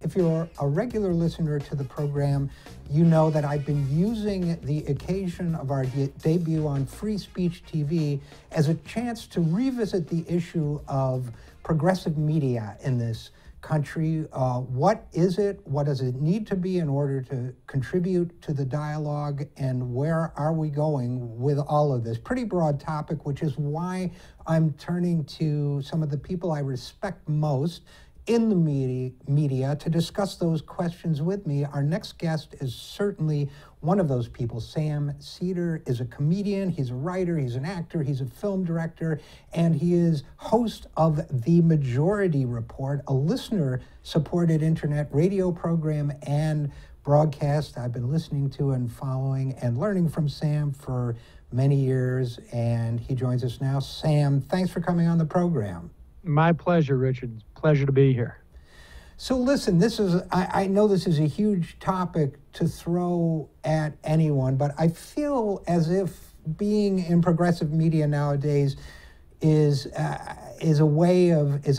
if you're a regular listener to the program, you know that I've been using the occasion of our debut on Free Speech TV as a chance to revisit the issue of progressive media in this country. What is it? What does it need to be in order to contribute to the dialogue? And where are we going with all of this? Pretty broad topic, which is why I'm turning to some of the people I respect most in the media to discuss those questions with me. Our next guest is certainly one of those people. Sam Seder is a comedian, he's a writer, he's an actor, he's a film director, and he is host of The Majority Report, a listener-supported internet radio program and broadcast I've been listening to and following and learning from Sam for many years, and he joins us now. Sam, thanks for coming on the program. My pleasure, Richard. Pleasure to be here. So listen, I know this is a huge topic to throw at anyone, but I feel as if being in progressive media nowadays is a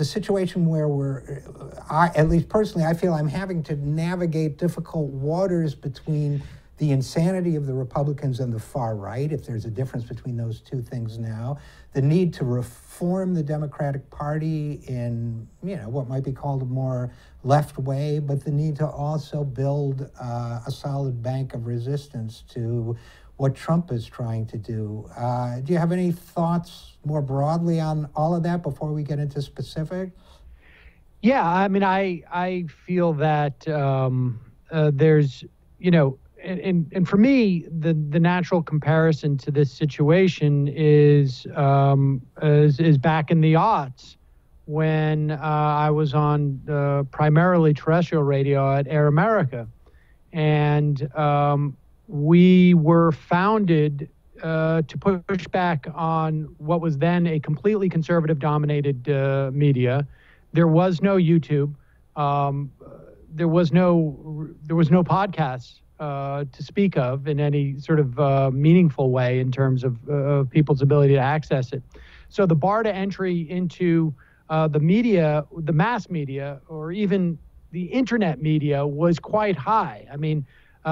situation where at least personally, I feel I'm having to navigate difficult waters between the insanity of the Republicans and the far right, if there's a difference between those two things now, the need to reform the Democratic Party in, what might be called a more left way, but the need to also build a solid bank of resistance to what Trump is trying to do. Do you have any thoughts more broadly on all of that before we get into specifics? Yeah, I mean, I feel that there's, and for me, the natural comparison to this situation is back in the aughts when I was on primarily terrestrial radio at Air America, and we were founded to push back on what was then a completely conservative-dominated media. There was no YouTube. There was no podcasts to speak of in any sort of meaningful way in terms of people's ability to access it. So the bar to entry into the media, the mass media, or even the internet media was quite high. I mean,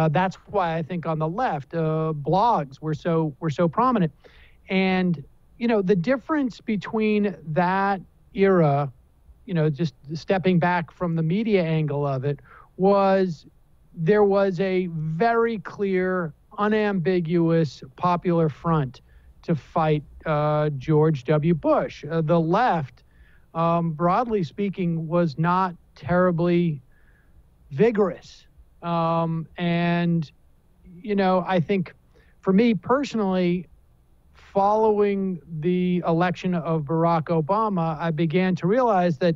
that's why I think on the left, blogs were so prominent. And, the difference between that era, just stepping back from the media angle of it, was there was a very clear, unambiguous popular front to fight George W. Bush. The left, broadly speaking, was not terribly vigorous. And, I think for me personally, following the election of Barack Obama, I began to realize that,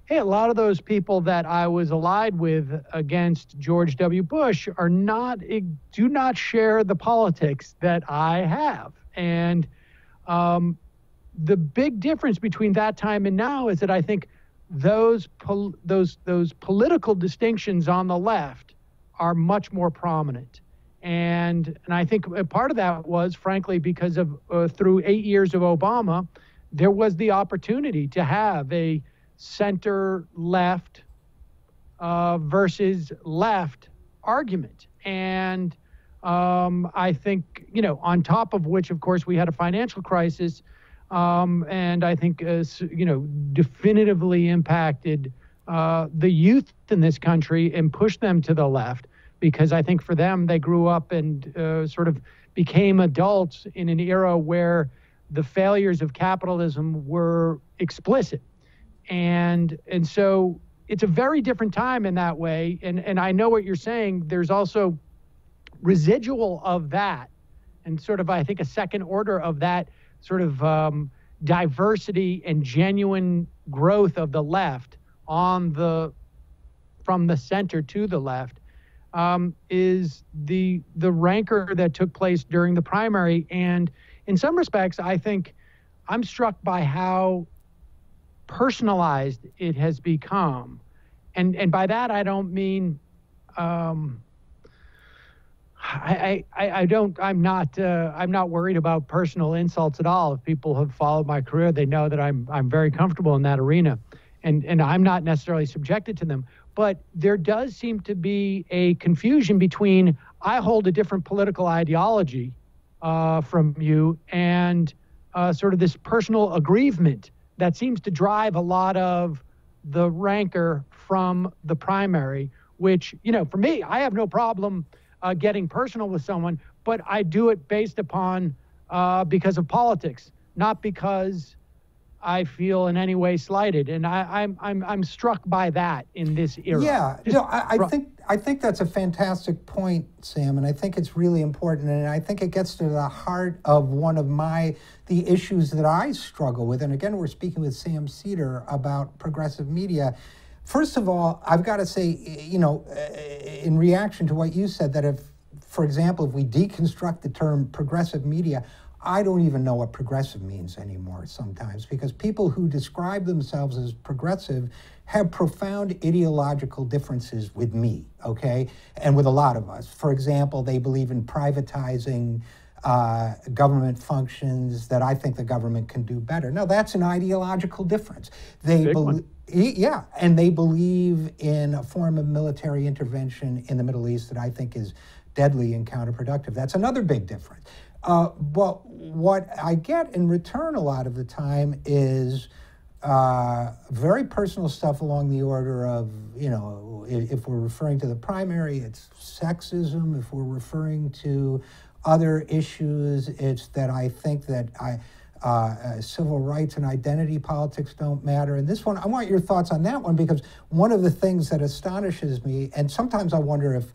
hey, a lot of those people that I was allied with against George W. Bush do not share the politics that I have. And the big difference between that time and now is that I think those political distinctions on the left are much more prominent. And I think a part of that was, frankly, because of through 8 years of Obama, there was the opportunity to have a center-left versus left argument. And I think, on top of which, of course, we had a financial crisis, and I think, definitively impacted the youth in this country and pushed them to the left, because I think for them, they grew up and sort of became adults in an era where the failures of capitalism were explicit. And so it's a very different time in that way. And I know what you're saying. There's also residual of that, and sort of, I think, a second order of that sort of diversity and genuine growth of the left from the center to the left, is the rancor that took place during the primary. And in some respects, I think I'm struck by how personalized it has become. And by that, I don't mean, I'm not worried about personal insults at all. If people have followed my career, they know that I'm very comfortable in that arena. and I'm not necessarily subjected to them. But there does seem to be a confusion between I hold a different political ideology from you and sort of this personal aggrievement that seems to drive a lot of the rancor from the primary, which, for me, I have no problem getting personal with someone, but I do it based upon because of politics, not because I feel in any way slighted, and I'm struck by that in this era. Yeah, I think that's a fantastic point, Sam, and I think it's really important, and I think it gets to the heart of one of the issues that I struggle with. And again, we're speaking with Sam Seder about progressive media. First of all, I've got to say, in reaction to what you said, that if, for example, if we deconstruct the term progressive media, I don't even know what progressive means anymore sometimes, because people who describe themselves as progressive have profound ideological differences with me, okay, and with a lot of us. For example, they believe in privatizing government functions, that I think the government can do better. No, that's an ideological difference. Yeah, and they believe in a form of military intervention in the Middle East that I think is deadly and counterproductive. That's another big difference. But what I get in return a lot of the time is very personal stuff along the order of, if we're referring to the primary, it's sexism. If we're referring to other issues, it's that I think that civil rights and identity politics don't matter. And this one, I want your thoughts on that one, because one of the things that astonishes me, and sometimes I wonder if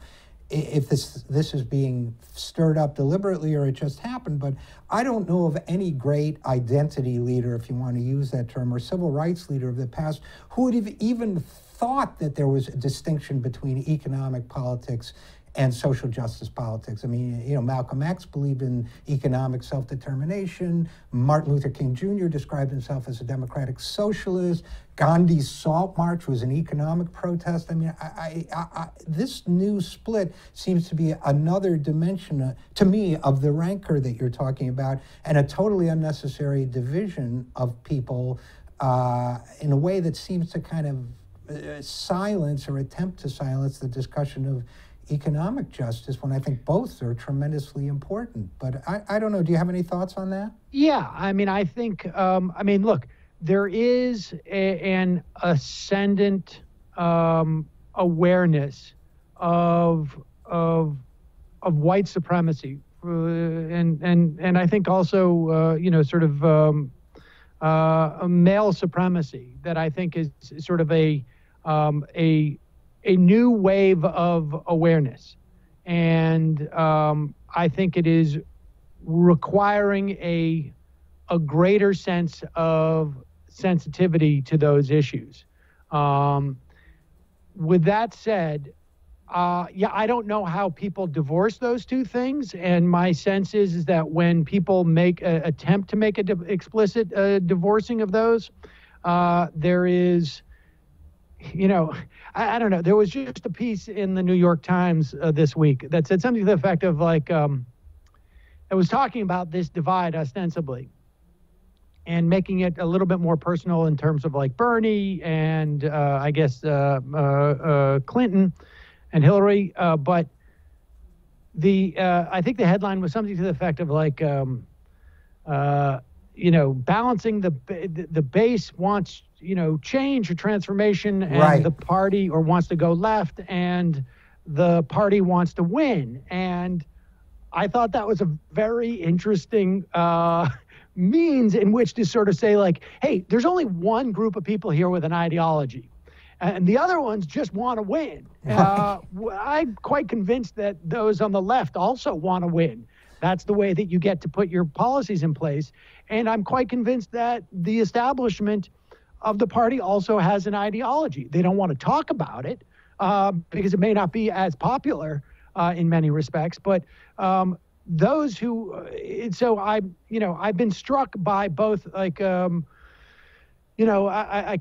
this is being stirred up deliberately or it just happened, but I don't know of any great identity leader, if you want to use that term, or civil rights leader of the past who would have even thought that there was a distinction between economic politics and social justice politics. I mean, Malcolm X believed in economic self-determination. Martin Luther King Jr. described himself as a democratic socialist. Gandhi's Salt March was an economic protest. I mean, this new split seems to be another dimension, to me, of the rancor that you're talking about, and a totally unnecessary division of people in a way that seems to kind of silence or attempt to silence the discussion of economic justice, when I think both are tremendously important. But I don't know. Do you have any thoughts on that? Yeah, I mean, I think, look, there is an ascendant awareness of white supremacy, and I think also, sort of male supremacy, that I think is sort of a new wave of awareness. And I think it is requiring a greater sense of sensitivity to those issues. With that said, I don't know how people divorce those two things. And my sense is that when people attempt to make explicit divorcing of those, there is, I don't know. There was just a piece in the New York Times this week that said something to the effect of it was talking about this divide ostensibly and making it a little bit more personal in terms of like Bernie and I guess Clinton and Hillary. But I think the headline was something to the effect of like, balancing the base wants, change or transformation, and right. The party wants to go left, and the party wants to win. And I thought that was a very interesting means in which to sort of say like, hey, there's only one group of people here with an ideology, and the other ones just want to win. I'm quite convinced that those on the left also want to win. That's the way that you get to put your policies in place. And I'm quite convinced that the establishment of the party also has an ideology. They don't want to talk about it because it may not be as popular in many respects. But those who, so I've been struck by both, like, I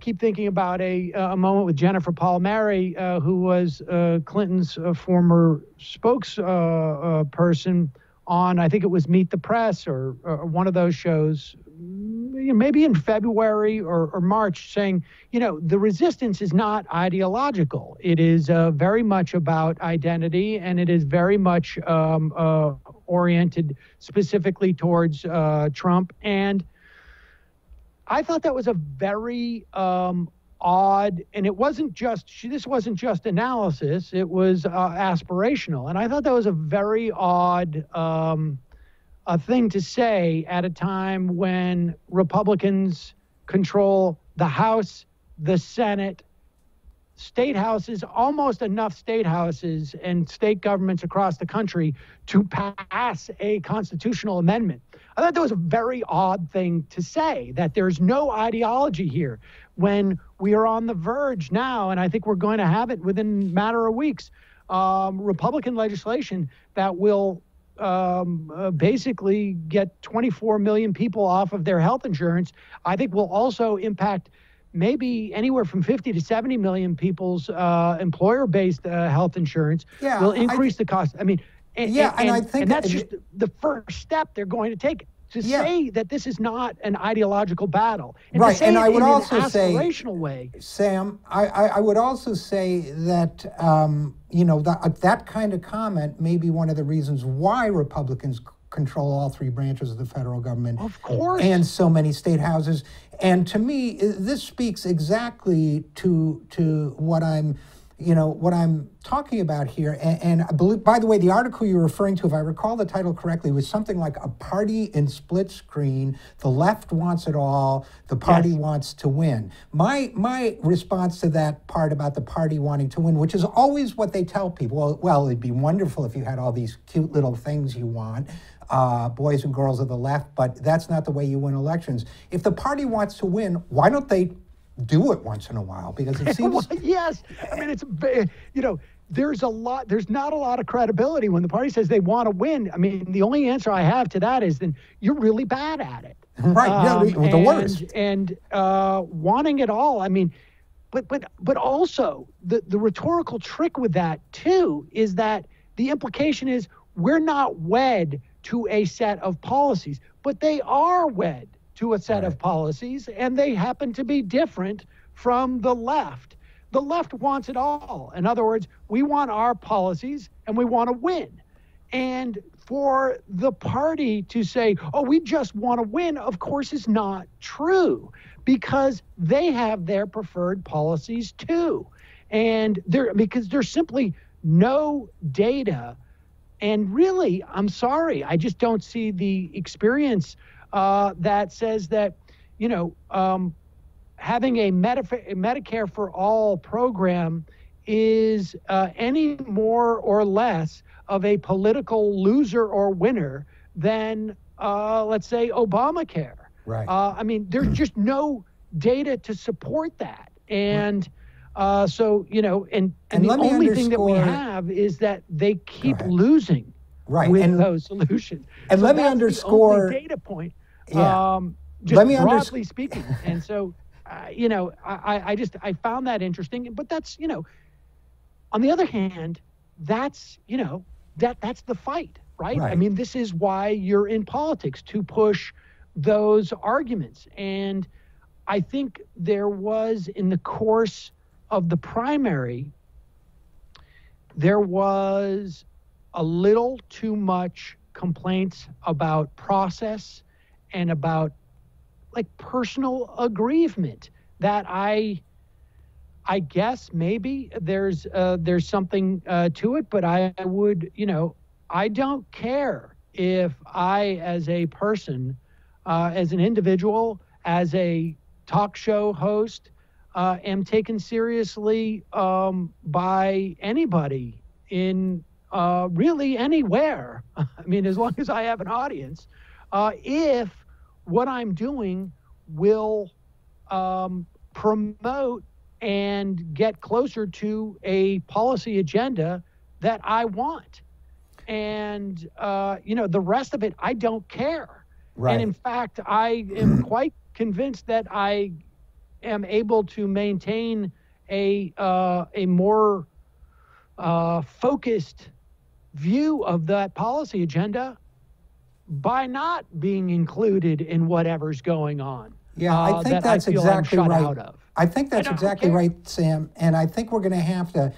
keep thinking about a moment with Jennifer Palmieri, who was Clinton's former spokesperson on, I think it was Meet the Press or one of those shows, maybe in February or March, saying, the resistance is not ideological. It is very much about identity, and it is very much oriented specifically towards Trump. And I thought that was a very odd, and it wasn't just, this wasn't just analysis, it was aspirational. And I thought that was a very odd a thing to say at a time when Republicans control the House, the Senate, state houses, almost enough state houses and state governments across the country to pass a constitutional amendment. I thought that was a very odd thing to say, that there's no ideology here, when we are on the verge now, and I think we're going to have it within a matter of weeks, Republican legislation that will basically get 24 million people off of their health insurance. I think will also impact maybe anywhere from 50 to 70 million people's employer-based health insurance. Yeah, will increase the cost. I mean, and I think that's just the first step they're going to take. To say that this is not an ideological battle, and right? To say and I would in also an aspirational way, Sam, I would also say that that kind of comment may be one of the reasons why Republicans control all three branches of the federal government, of course, and so many state houses. And to me, this speaks exactly to what I'm talking about here. And I believe, by the way, the article you're referring to, if I recall the title correctly, was something like "A Party in Split Screen. The Left Wants It All. The Party Wants to Win." My response to that part about the party wanting to win, which is always what they tell people, well, it'd be wonderful if you had all these cute little things you want, boys and girls of the left, but that's not the way you win elections. If the party wants to win, why don't they do it once in a while? Because it seems... Well, yes. I mean, it's, there's not a lot of credibility when the party says they want to win. I mean, the only answer I have to that is then you're really bad at it. Right. The worst. And wanting it all. I mean, but also the rhetorical trick with that too is that the implication is we're not wed to a set of policies, but they are wed to a set of policies, and they happen to be different from the left. The left wants it all. In other words, we want our policies and we want to win. And for the party to say, oh, we just want to win, of course, is not true, because they have their preferred policies too. And because there's simply no data. And really, I'm sorry, I just don't see the experience that says that, having a Medicare for All program is any more or less of a political loser or winner than, let's say, Obamacare. Right. I mean, there's just no data to support that. And so, and the only thing that we have is that they keep losing with those solutions. And so let me underscore the only data point, just let me broadly speaking. And so, I found that interesting. But that's, on the other hand, that's, that's the fight, right? I mean, this is why you're in politics, to push those arguments. And I think there was, in the course of the primary, there was a little too much complaints about process and about personal aggrievement that I guess maybe there's something to it, but I would, I don't care if I, as a person, as an individual, as a talk show host, am taken seriously by anybody in really anywhere. I mean, as long as I have an audience, if what I'm doing will promote and get closer to a policy agenda that I want. And, the rest of it, I don't care. Right. And in fact, I am quite convinced that I am able to maintain a more focused view of that policy agenda by not being included in whatever's going on. Yeah, I think that's exactly right. I think that's exactly right, Sam. And I think we're going to have to,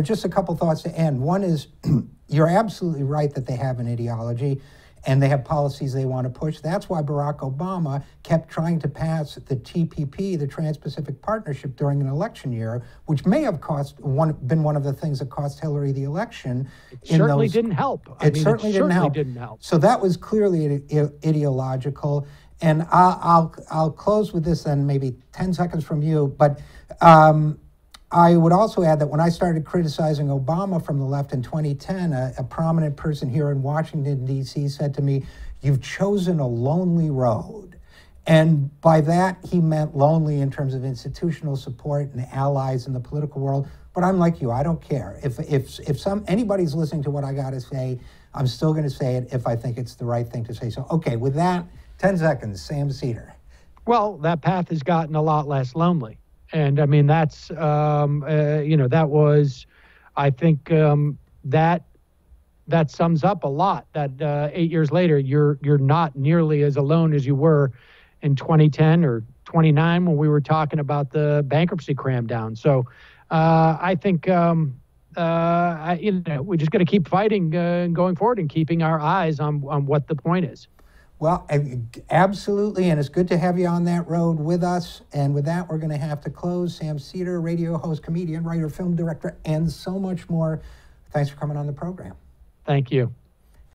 just a couple thoughts to end. One is you're absolutely right that they have an ideology and they have policies they want to push. That's why Barack Obama kept trying to pass the TPP, the Trans-Pacific Partnership, during an election year, which may have been one of the things that cost Hillary the election. It certainly didn't help. It certainly didn't help. So that was clearly ideological. And I'll close with this then, maybe 10 seconds from you. But I would also add that when I started criticizing Obama from the left in 2010, a prominent person here in Washington, D.C. said to me, "You've chosen a lonely road." And by that, he meant lonely in terms of institutional support and allies in the political world. But I'm like you, I don't care. If anybody's listening to what I got to say, I'm still going to say it if I think it's the right thing to say. So, okay, with that, 10 seconds, Sam Seder. Well, that path has gotten a lot less lonely. And I mean, that's, that was, I think that sums up a lot, that 8 years later, you're not nearly as alone as you were in 2010 or 29 when we were talking about the bankruptcy cram down. So I think, we just got to keep fighting going forward and keeping our eyes on what the point is. Well, absolutely, and it's good to have you on that road with us. And with that, we're going to have to close. Sam Seder, radio host, comedian, writer, film director, and so much more. Thanks for coming on the program. Thank you.